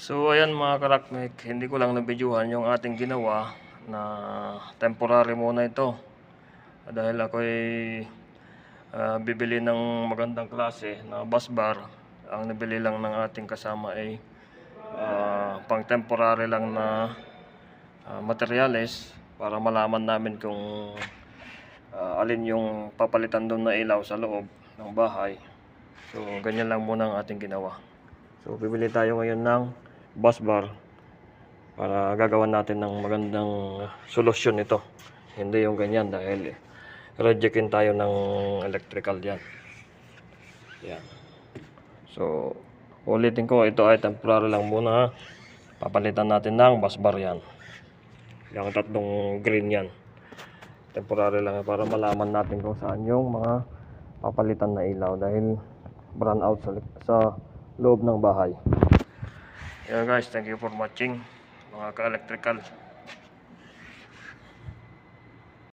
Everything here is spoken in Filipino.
So ayan mga karakmek, hindi ko lang na-videohan yung ating ginawa na temporary muna ito. Dahil ako'y bibili ng magandang klase na bus bar. Ang nabili lang ng ating kasama ay pang temporary lang na materyales para malaman namin kung alin yung papalitan doon na ilaw sa loob ng bahay. So ganyan lang muna ang ating ginawa. So bibili tayo ngayon ng bus bar para gagawan natin ng magandang solusyon ito. Hindi yung ganyan dahil rejectin tayo ng electrical diyan. Yan. So ulitin ko, ito ay temporary lang muna. Papalitan natin ng bus bar yan. Yung tatlong green yan. Temporary lang para malaman natin kung saan yung mga papalitan na ilaw dahil brown out sa loob ng bahay. Yeah guys, thank you for watching mga ka-electrical.